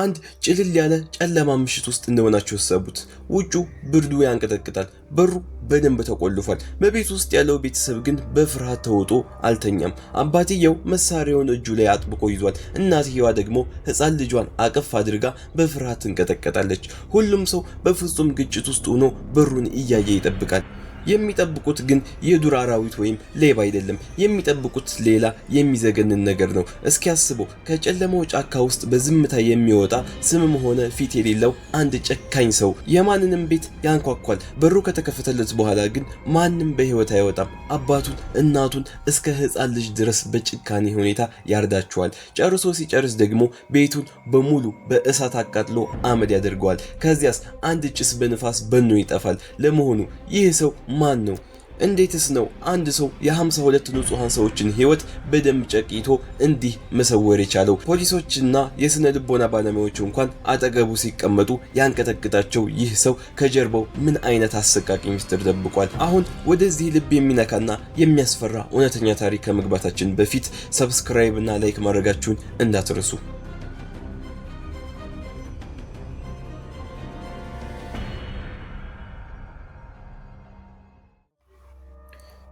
አንድ ጭልል ያለ ጨለማ ምሽት ውስጥ እንደሆናችሁ አሰቡት። ውጩ ብርዱ ያንቀጠቅጣል፣ በሩ በደንብ ተቆልፏል። በቤት ውስጥ ያለው ቤተሰብ ግን በፍርሃት ተውጦ አልተኛም። አባትየው መሳሪያውን እጁ ላይ አጥብቆ ይዟል። እናትየዋ ደግሞ ሕፃን ልጇን አቅፍ አድርጋ በፍርሃት ትንቀጠቀጣለች። ሁሉም ሰው በፍጹም ግጭት ውስጥ ሆኖ በሩን እያየ ይጠብቃል። የሚጠብቁት ግን የዱር አራዊት ወይም ሌባ አይደለም። የሚጠብቁት ሌላ የሚዘገንን ነገር ነው። እስኪ አስበው፣ ከጨለማው ጫካ ውስጥ በዝምታ የሚወጣ ስምም ሆነ ፊት የሌለው አንድ ጨካኝ ሰው የማንንም ቤት ያንኳኳል። በሩ ከተከፈተለት በኋላ ግን ማንም በህይወት አይወጣም። አባቱን፣ እናቱን እስከ ሕፃን ልጅ ድረስ በጭካኔ ሁኔታ ያርዳቸዋል። ጨርሶ ሲጨርስ ደግሞ ቤቱን በሙሉ በእሳት አቃጥሎ አመድ ያደርገዋል። ከዚያስ አንድ ጭስ በንፋስ በኖ ይጠፋል። ለመሆኑ ይህ ሰው ማን ነው? እንዴትስ ነው አንድ ሰው የ52 ንጹሃን ሰዎችን ህይወት በደም ጨቂቶ እንዲህ መሰወር የቻለው? ፖሊሶችና የስነ ልቦና ባለሙያዎች እንኳን አጠገቡ ሲቀመጡ ያንቀጠቅጣቸው ይህ ሰው ከጀርባው ምን አይነት አሰቃቂ ሚስጥር ደብቋል? አሁን ወደዚህ ልብ የሚነካና የሚያስፈራ እውነተኛ ታሪክ ከመግባታችን በፊት ሰብስክራይብ እና ላይክ ማድረጋችሁን እንዳትረሱ።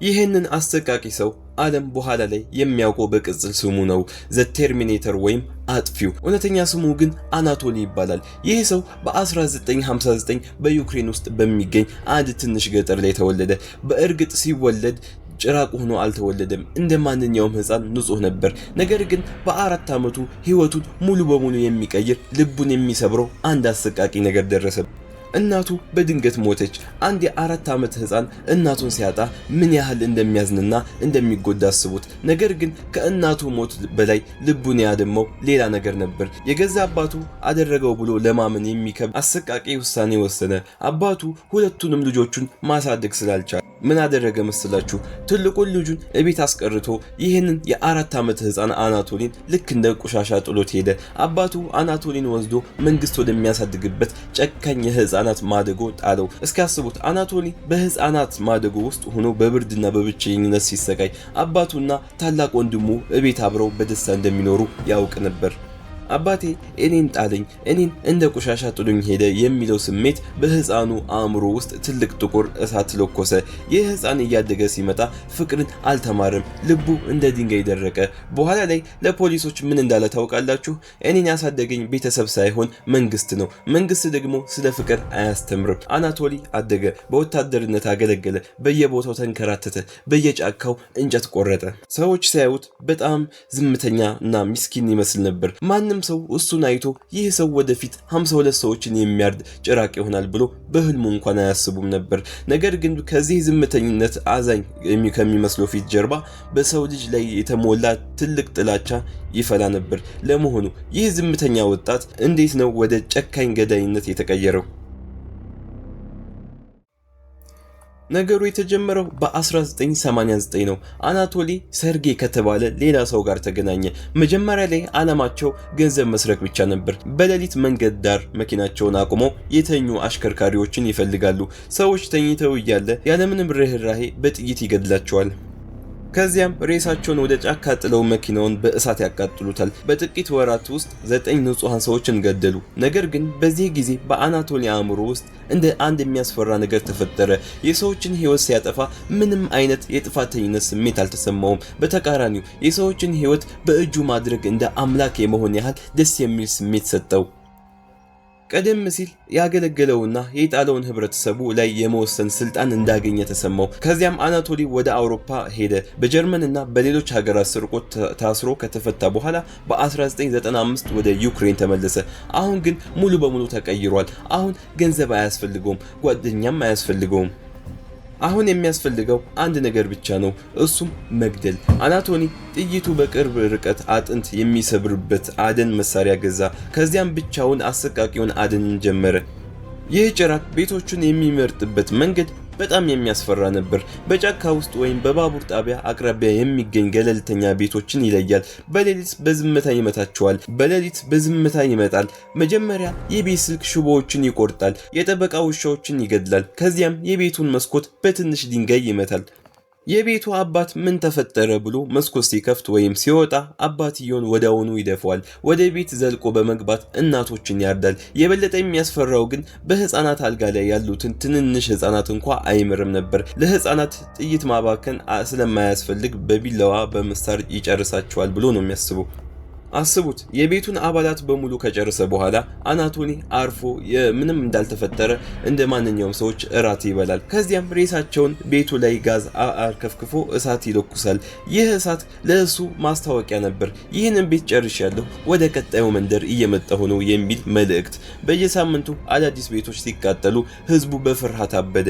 ይህንን አሰቃቂ ሰው ዓለም በኋላ ላይ የሚያውቀው በቅጽል ስሙ ነው፣ ዘ ተርሚኔተር ወይም አጥፊው። እውነተኛ ስሙ ግን አናቶሊ ይባላል። ይህ ሰው በ1959 በዩክሬን ውስጥ በሚገኝ አንድ ትንሽ ገጠር ላይ ተወለደ። በእርግጥ ሲወለድ ጭራቅ ሆኖ አልተወለደም። እንደ ማንኛውም ሕፃን ንጹህ ነበር። ነገር ግን በ4 ዓመቱ ህይወቱን ሙሉ በሙሉ የሚቀይር ልቡን የሚሰብረው አንድ አሰቃቂ ነገር ደረሰበት። እናቱ በድንገት ሞተች። አንድ የ4 ዓመት ሕፃን እናቱን ሲያጣ ምን ያህል እንደሚያዝንና እንደሚጎዳ አስቡት። ነገር ግን ከእናቱ ሞት በላይ ልቡን ያደመው ሌላ ነገር ነበር። የገዛ አባቱ አደረገው ብሎ ለማመን የሚከብድ አሰቃቂ ውሳኔ ወሰነ። አባቱ ሁለቱንም ልጆቹን ማሳደግ ስላልቻለ ምን አደረገ መስላችሁ? ትልቁን ልጁን እቤት አስቀርቶ ይህንን የ4 ዓመት ሕፃን አናቶሊን ልክ እንደ ቆሻሻ ጥሎት ሄደ። አባቱ አናቶሊን ወስዶ መንግስት ወደሚያሳድግበት ጨካኝ የሕፃናት ማደጎ ጣለው። እስኪ አስቡት፣ አናቶሊ በሕፃናት ማደጎ ውስጥ ሆኖ በብርድና በብቸኝነት ሲሰቃይ፣ አባቱና ታላቅ ወንድሙ እቤት አብረው በደስታ እንደሚኖሩ ያውቅ ነበር። አባቴ እኔን ጣለኝ፣ እኔን እንደ ቆሻሻ ጥሎኝ ሄደ የሚለው ስሜት በሕፃኑ አእምሮ ውስጥ ትልቅ ጥቁር እሳት ለኮሰ። ይህ ሕፃን እያደገ ሲመጣ ፍቅርን አልተማረም፣ ልቡ እንደ ድንጋይ ደረቀ። በኋላ ላይ ለፖሊሶች ምን እንዳለ ታውቃላችሁ? እኔን ያሳደገኝ ቤተሰብ ሳይሆን መንግስት ነው። መንግስት ደግሞ ስለ ፍቅር አያስተምርም። አናቶሊ አደገ፣ በወታደርነት አገለገለ፣ በየቦታው ተንከራተተ፣ በየጫካው እንጨት ቆረጠ። ሰዎች ሲያዩት በጣም ዝምተኛ እና ምስኪን ይመስል ነበር። ማንም ሰው እሱን አይቶ ይህ ሰው ወደፊት 52 ሰዎችን የሚያርድ ጭራቅ ይሆናል ብሎ በህልሙ እንኳን አያስቡም ነበር። ነገር ግን ከዚህ ዝምተኝነት አዛኝ ከሚመስለው ፊት ጀርባ በሰው ልጅ ላይ የተሞላ ትልቅ ጥላቻ ይፈላ ነበር። ለመሆኑ ይህ ዝምተኛ ወጣት እንዴት ነው ወደ ጨካኝ ገዳይነት የተቀየረው? ነገሩ የተጀመረው በ1989 ነው። አናቶሊ ሰርጌ ከተባለ ሌላ ሰው ጋር ተገናኘ። መጀመሪያ ላይ ዓላማቸው ገንዘብ መስረቅ ብቻ ነበር። በሌሊት መንገድ ዳር መኪናቸውን አቁመው የተኙ አሽከርካሪዎችን ይፈልጋሉ። ሰዎች ተኝተው እያለ ያለምንም ርህራሄ በጥይት ይገድላቸዋል። ከዚያም ሬሳቸውን ወደ ጫካ ጥለው መኪናውን በእሳት ያቃጥሉታል። በጥቂት ወራት ውስጥ 9 ንጹሃን ሰዎችን ገደሉ። ነገር ግን በዚህ ጊዜ በአናቶሊ አእምሮ ውስጥ እንደ አንድ የሚያስፈራ ነገር ተፈጠረ። የሰዎችን ህይወት ሲያጠፋ ምንም አይነት የጥፋተኝነት ስሜት አልተሰማውም። በተቃራኒው የሰዎችን ህይወት በእጁ ማድረግ እንደ አምላክ የመሆን ያህል ደስ የሚል ስሜት ሰጠው። ቀደም ሲል ያገለገለውና የጣሊያን ህብረተሰቡ ላይ የመወሰን ስልጣን እንዳገኘ ተሰማው። ከዚያም አናቶሊ ወደ አውሮፓ ሄደ። በጀርመንና በሌሎች ሀገራት ስርቆት ታስሮ ከተፈታ በኋላ በ1995 ወደ ዩክሬን ተመለሰ። አሁን ግን ሙሉ በሙሉ ተቀይሯል። አሁን ገንዘብ አያስፈልገውም፣ ጓደኛም አያስፈልገውም። አሁን የሚያስፈልገው አንድ ነገር ብቻ ነው፣ እሱም መግደል። አናቶሊ ጥይቱ በቅርብ ርቀት አጥንት የሚሰብርበት አደን መሳሪያ ገዛ። ከዚያም ብቻውን አሰቃቂውን አደንን ጀመረ። ይህ ጭራቅ ቤቶቹን የሚመርጥበት መንገድ በጣም የሚያስፈራ ነበር። በጫካ ውስጥ ወይም በባቡር ጣቢያ አቅራቢያ የሚገኝ ገለልተኛ ቤቶችን ይለያል። በሌሊት በዝምታ ይመታቸዋል። በሌሊት በዝምታ ይመጣል። መጀመሪያ የቤት ስልክ ሽቦዎችን ይቆርጣል። የጠበቃ ውሻዎችን ይገድላል። ከዚያም የቤቱን መስኮት በትንሽ ድንጋይ ይመታል። የቤቱ አባት ምን ተፈጠረ ብሎ መስኮት ሲከፍት ወይም ሲወጣ አባትየውን ወዲያውኑ ይደፈዋል። ወደ ቤት ዘልቆ በመግባት እናቶችን ያርዳል። የበለጠ የሚያስፈራው ግን በህፃናት አልጋ ላይ ያሉትን ትንንሽ ህፃናት እንኳ አይምርም ነበር። ለህፃናት ጥይት ማባከን ስለማያስፈልግ በቢላዋ በምሳር ይጨርሳቸዋል ብሎ ነው የሚያስበው። አስቡት፣ የቤቱን አባላት በሙሉ ከጨረሰ በኋላ አናቶሊ አርፎ ምንም እንዳልተፈጠረ እንደ ማንኛውም ሰዎች እራት ይበላል። ከዚያም ሬሳቸውን ቤቱ ላይ ጋዝ አርከፍክፎ እሳት ይለኩሳል። ይህ እሳት ለእሱ ማስታወቂያ ነበር። ይህንን ቤት ጨርሻለሁ፣ ወደ ቀጣዩ መንደር እየመጣሁ ነው የሚል መልእክት። በየሳምንቱ አዳዲስ ቤቶች ሲቃጠሉ ህዝቡ በፍርሃት አበደ።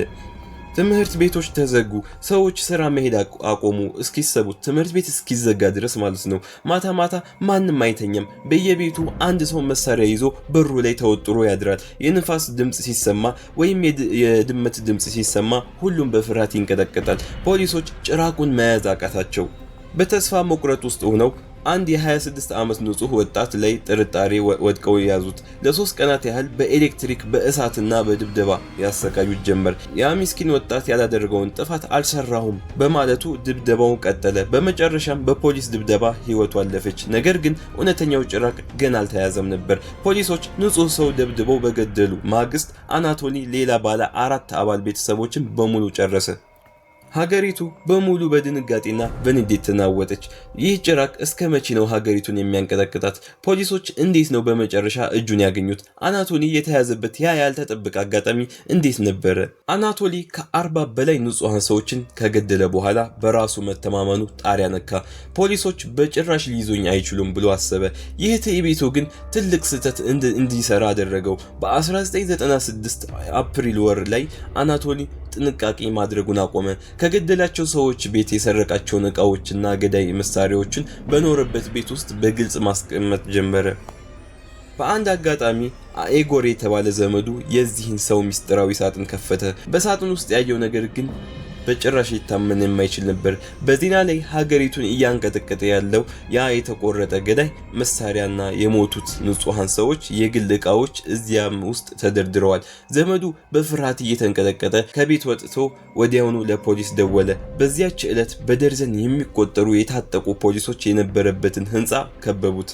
ትምህርት ቤቶች ተዘጉ። ሰዎች ስራ መሄድ አቆሙ። እስኪሰቡት ትምህርት ቤት እስኪዘጋ ድረስ ማለት ነው። ማታ ማታ ማንም አይተኛም። በየቤቱ አንድ ሰው መሳሪያ ይዞ በሩ ላይ ተወጥሮ ያድራል። የንፋስ ድምጽ ሲሰማ ወይም የድመት ድምጽ ሲሰማ ሁሉም በፍርሃት ይንቀጠቀጣል። ፖሊሶች ጭራቁን መያዝ አቃታቸው። በተስፋ መቁረጥ ውስጥ ሆነው አንድ የ26 ዓመት ንጹህ ወጣት ላይ ጥርጣሬ ወድቀው ያዙት። ለ3 ቀናት ያህል በኤሌክትሪክ በእሳትና በድብደባ ያሰቃዩት ጀመር። ያ ምስኪን ወጣት ያላደረገውን ጥፋት አልሰራሁም በማለቱ ድብደባው ቀጠለ። በመጨረሻም በፖሊስ ድብደባ ህይወቱ አለፈች። ነገር ግን እውነተኛው ጭራቅ ገና አልተያዘም ነበር። ፖሊሶች ንጹህ ሰው ደብድበው በገደሉ ማግስት አናቶሊ ሌላ ባለ 4 አባል ቤተሰቦችን በሙሉ ጨረሰ። ሀገሪቱ በሙሉ በድንጋጤና በንዴት ተናወጠች። ይህ ጭራቅ እስከ መቼ ነው ሀገሪቱን የሚያንቀጠቅጣት? ፖሊሶች እንዴት ነው በመጨረሻ እጁን ያገኙት? አናቶሊ የተያዘበት ያ ያልተጠበቀ አጋጣሚ እንዴት ነበረ? አናቶሊ ከ40 በላይ ንጹሃን ሰዎችን ከገደለ በኋላ በራሱ መተማመኑ ጣሪያ ነካ። ፖሊሶች በጭራሽ ሊይዙኝ አይችሉም ብሎ አሰበ። ይህ ትዕቢቱ ግን ትልቅ ስህተት እንዲሰራ አደረገው። በ1996 አፕሪል ወር ላይ አናቶሊ ጥንቃቄ ማድረጉን አቆመ። ከገደላቸው ሰዎች ቤት የሰረቃቸውን እቃዎችና ገዳይ መሳሪያዎችን በኖረበት ቤት ውስጥ በግልጽ ማስቀመጥ ጀመረ። በአንድ አጋጣሚ ኤጎር የተባለ ዘመዱ የዚህን ሰው ሚስጥራዊ ሳጥን ከፈተ። በሳጥን ውስጥ ያየው ነገር ግን በጭራሽ ሊታመን የማይችል ነበር። በዜና ላይ ሀገሪቱን እያንቀጠቀጠ ያለው ያ የተቆረጠ ገዳይ መሳሪያና የሞቱት ንጹሃን ሰዎች የግል እቃዎች እዚያም ውስጥ ተደርድረዋል። ዘመዱ በፍርሃት እየተንቀጠቀጠ ከቤት ወጥቶ ወዲያውኑ ለፖሊስ ደወለ። በዚያች ዕለት በደርዘን የሚቆጠሩ የታጠቁ ፖሊሶች የነበረበትን ህንጻ ከበቡት።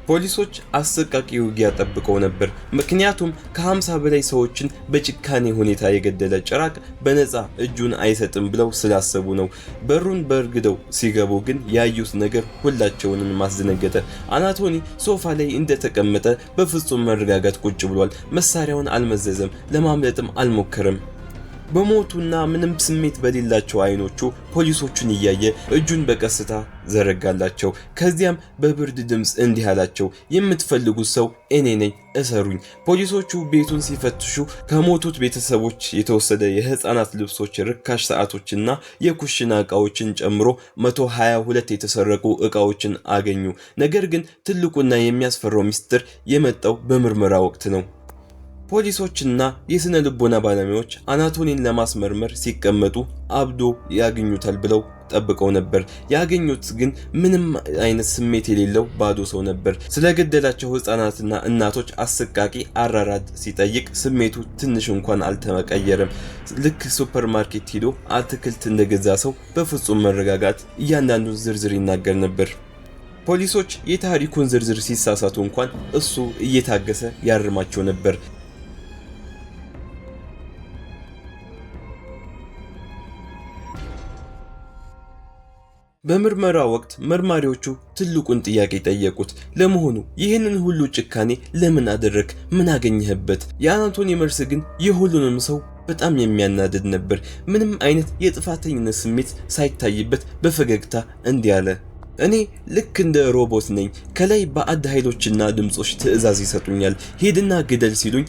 ፖሊሶች አሰቃቂ ውጊያ ጠብቀው ነበር። ምክንያቱም ከ50 በላይ ሰዎችን በጭካኔ ሁኔታ የገደለ ጭራቅ በነፃ እጁን አይሰጥም ብለው ስላሰቡ ነው። በሩን በርግደው ሲገቡ ግን ያዩት ነገር ሁላቸውንም ማስደነገጠ። አናቶሊ ሶፋ ላይ እንደተቀመጠ በፍጹም መረጋጋት ቁጭ ብሏል። መሳሪያውን አልመዘዘም፣ ለማምለጥም አልሞከረም። በሞቱና ምንም ስሜት በሌላቸው አይኖቹ ፖሊሶቹን እያየ እጁን በቀስታ ዘረጋላቸው። ከዚያም በብርድ ድምጽ እንዲህ አላቸው፣ የምትፈልጉት ሰው እኔ ነኝ፣ እሰሩኝ። ፖሊሶቹ ቤቱን ሲፈትሹ ከሞቱት ቤተሰቦች የተወሰደ የህፃናት ልብሶች፣ ርካሽ ሰዓቶችና የኩሽና እቃዎችን ጨምሮ 122 የተሰረቁ እቃዎችን አገኙ። ነገር ግን ትልቁና የሚያስፈራው ሚስጥር የመጣው በምርመራ ወቅት ነው። ፖሊሶችና የስነ ልቦና ባለሙያዎች አናቶሊን ለማስመርመር ሲቀመጡ አብዶ ያገኙታል ብለው ጠብቀው ነበር። ያገኙት ግን ምንም አይነት ስሜት የሌለው ባዶ ሰው ነበር። ስለገደላቸው ህፃናትና እናቶች አሰቃቂ አራራድ ሲጠይቅ ስሜቱ ትንሽ እንኳን አልተቀየረም። ልክ ሱፐርማርኬት ሄዶ አትክልት እንደገዛ ሰው በፍጹም መረጋጋት እያንዳንዱን ዝርዝር ይናገር ነበር። ፖሊሶች የታሪኩን ዝርዝር ሲሳሳቱ እንኳን እሱ እየታገሰ ያርማቸው ነበር። በምርመራ ወቅት መርማሪዎቹ ትልቁን ጥያቄ ጠየቁት። ለመሆኑ ይህንን ሁሉ ጭካኔ ለምን አደረክ? ምን አገኘህበት? የአናቶሊ መልስ ግን የሁሉንም ሰው በጣም የሚያናድድ ነበር። ምንም አይነት የጥፋተኝነት ስሜት ሳይታይበት በፈገግታ እንዲህ አለ፣ እኔ ልክ እንደ ሮቦት ነኝ። ከላይ ባዕድ ኃይሎችና ድምጾች ትዕዛዝ ይሰጡኛል። ሄድና ግደል ሲሉኝ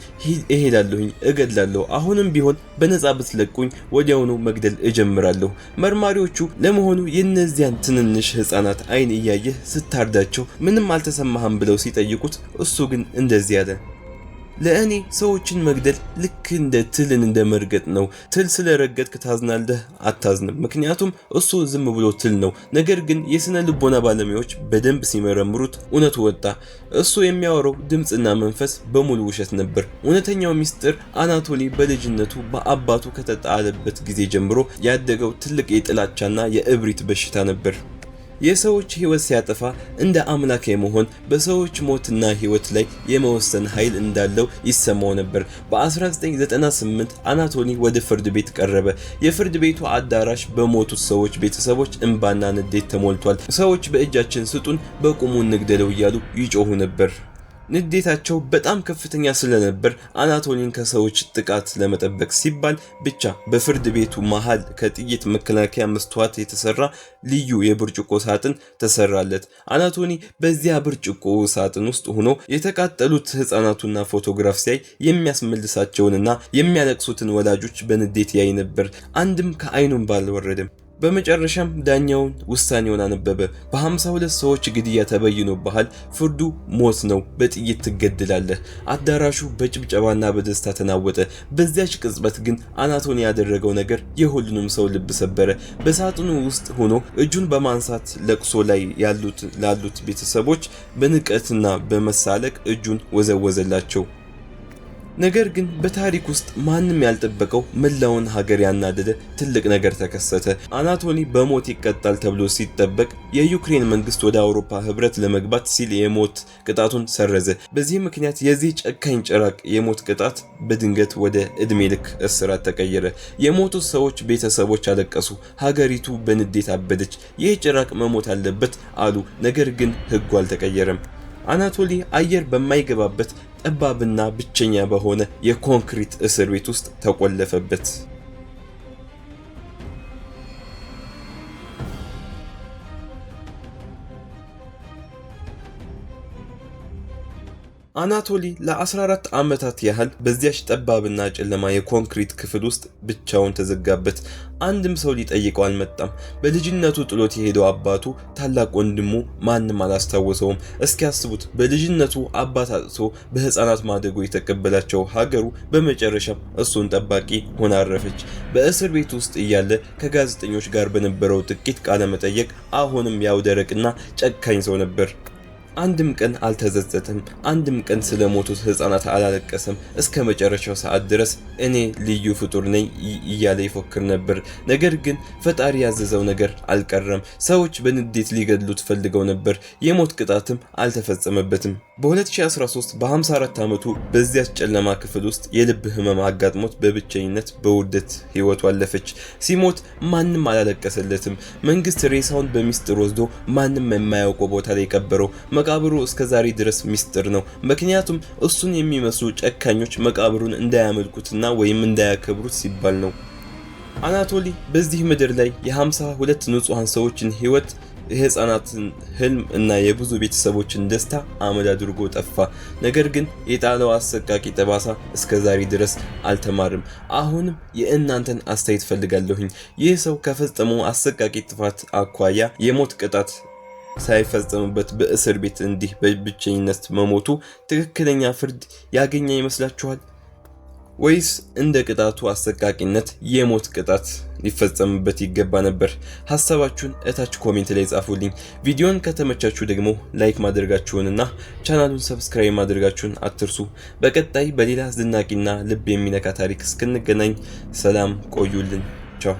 እሄዳለሁኝ፣ እገድላለሁ። አሁንም ቢሆን በነፃ ብትለቁኝ ወዲያውኑ መግደል እጀምራለሁ። መርማሪዎቹ ለመሆኑ የእነዚያን ትንንሽ ህፃናት አይን እያየህ ስታርዳቸው ምንም አልተሰማህም ብለው ሲጠይቁት እሱ ግን እንደዚህ አለ፣ ለእኔ ሰዎችን መግደል ልክ እንደ ትልን እንደ መርገጥ ነው። ትል ስለረገጥክ ታዝናለህ? አታዝንም፣ ምክንያቱም እሱ ዝም ብሎ ትል ነው። ነገር ግን የስነ ልቦና ባለሙያዎች በደንብ ሲመረምሩት እውነቱ ወጣ። እሱ የሚያወራው ድምፅና መንፈስ በሙሉ ውሸት ነበር። እውነተኛው ሚስጥር አናቶሊ በልጅነቱ በአባቱ ከተጣለበት ጊዜ ጀምሮ ያደገው ትልቅ የጥላቻና የእብሪት በሽታ ነበር። የሰዎች ህይወት ሲያጠፋ እንደ አምላክ የመሆን በሰዎች ሞትና ህይወት ላይ የመወሰን ኃይል እንዳለው ይሰማው ነበር። በ1998 አናቶሊ ወደ ፍርድ ቤት ቀረበ። የፍርድ ቤቱ አዳራሽ በሞቱት ሰዎች ቤተሰቦች እንባና ንዴት ተሞልቷል። ሰዎች በእጃችን ስጡን፣ በቁሙ እንግደለው እያሉ ይጮሁ ነበር። ንዴታቸው በጣም ከፍተኛ ስለነበር አናቶሊን ከሰዎች ጥቃት ለመጠበቅ ሲባል ብቻ በፍርድ ቤቱ መሃል ከጥይት መከላከያ መስተዋት የተሰራ ልዩ የብርጭቆ ሳጥን ተሰራለት። አናቶሊ በዚያ ብርጭቆ ሳጥን ውስጥ ሆኖ የተቃጠሉት ህፃናቱና ፎቶግራፍ ሲያይ የሚያስመልሳቸውንና የሚያለቅሱትን ወላጆች በንዴት ያይ ነበር። አንድም ከአይኑም ባልወረደም። በመጨረሻም ዳኛውን ውሳኔውን አነበበ። በ52 ሰዎች ግድያ ተበይኖብሃል፣ ፍርዱ ሞት ነው፣ በጥይት ትገደላለህ። አዳራሹ በጭብጨባና በደስታ ተናወጠ። በዚያች ቅጽበት ግን አናቶሊ ያደረገው ነገር የሁሉንም ሰው ልብ ሰበረ። በሳጥኑ ውስጥ ሆኖ እጁን በማንሳት ለቅሶ ላይ ላሉት ቤተሰቦች በንቀትና በመሳለቅ እጁን ወዘወዘላቸው። ነገር ግን በታሪክ ውስጥ ማንም ያልጠበቀው መላውን ሀገር ያናደደ ትልቅ ነገር ተከሰተ። አናቶሊ በሞት ይቀጣል ተብሎ ሲጠበቅ የዩክሬን መንግስት ወደ አውሮፓ ህብረት ለመግባት ሲል የሞት ቅጣቱን ሰረዘ። በዚህ ምክንያት የዚህ ጨካኝ ጭራቅ የሞት ቅጣት በድንገት ወደ እድሜ ልክ እስራት ተቀየረ። የሞቱት ሰዎች ቤተሰቦች አለቀሱ። ሀገሪቱ በንዴት አበደች። ይህ ጭራቅ መሞት አለበት አሉ። ነገር ግን ህጉ አልተቀየረም። አናቶሊ አየር በማይገባበት ጠባብና ብቸኛ በሆነ የኮንክሪት እስር ቤት ውስጥ ተቆለፈበት። አናቶሊ ለ14 ዓመታት ያህል በዚያች ጠባብና ጨለማ የኮንክሪት ክፍል ውስጥ ብቻውን ተዘጋበት። አንድም ሰው ሊጠይቀው አልመጣም። በልጅነቱ ጥሎት የሄደው አባቱ፣ ታላቅ ወንድሙ ማንም አላስታወሰውም። እስኪያስቡት በልጅነቱ አባት አጥቶ በህፃናት ማደጎ የተቀበላቸው ሀገሩ በመጨረሻም እሱን ጠባቂ ሆና አረፈች። በእስር ቤት ውስጥ እያለ ከጋዜጠኞች ጋር በነበረው ጥቂት ቃለ መጠየቅ አሁንም ያው ደረቅና ጨካኝ ሰው ነበር። አንድም ቀን አልተዘዘተም። አንድም ቀን ስለሞቱት ህፃናት አላለቀሰም። እስከ መጨረሻው ሰዓት ድረስ እኔ ልዩ ፍጡር ነኝ እያለ ይፎክር ነበር። ነገር ግን ፈጣሪ ያዘዘው ነገር አልቀረም። ሰዎች በንዴት ሊገድሉት ፈልገው ነበር። የሞት ቅጣትም አልተፈጸመበትም። በ2013 በ54 ዓመቱ በዚያች ጨለማ ክፍል ውስጥ የልብ ህመም አጋጥሞት በብቸኝነት በውርደት ህይወቱ አለፈች። ሲሞት ማንም አላለቀሰለትም። መንግስት ሬሳውን በሚስጥር ወስዶ ማንም የማያውቀው ቦታ ላይ ቀበረው። መቃብሩ እስከ ዛሬ ድረስ ሚስጥር ነው። ምክንያቱም እሱን የሚመስሉ ጨካኞች መቃብሩን እንዳያመልኩትና ወይም እንዳያከብሩት ሲባል ነው። አናቶሊ በዚህ ምድር ላይ የ52 ንጹሃን ሰዎችን ህይወት፣ የህፃናትን ህልም እና የብዙ ቤተሰቦችን ደስታ አመድ አድርጎ ጠፋ። ነገር ግን የጣለው አሰቃቂ ጠባሳ እስከ ዛሬ ድረስ አልተማርም። አሁንም የእናንተን አስተያየት ፈልጋለሁኝ። ይህ ሰው ከፈጸመው አሰቃቂ ጥፋት አኳያ የሞት ቅጣት ሳይፈጸምበት በእስር ቤት እንዲህ በብቸኝነት መሞቱ ትክክለኛ ፍርድ ያገኘ ይመስላችኋል? ወይስ እንደ ቅጣቱ አሰቃቂነት የሞት ቅጣት ሊፈጸምበት ይገባ ነበር? ሐሳባችሁን እታች ኮሜንት ላይ ጻፉልኝ። ቪዲዮን ከተመቻችሁ ደግሞ ላይክ ማድረጋችሁንና ቻናሉን ሰብስክራይብ ማድረጋችሁን አትርሱ። በቀጣይ በሌላ አስደናቂና ልብ የሚነካ ታሪክ እስክንገናኝ ሰላም ቆዩልን። ቻው።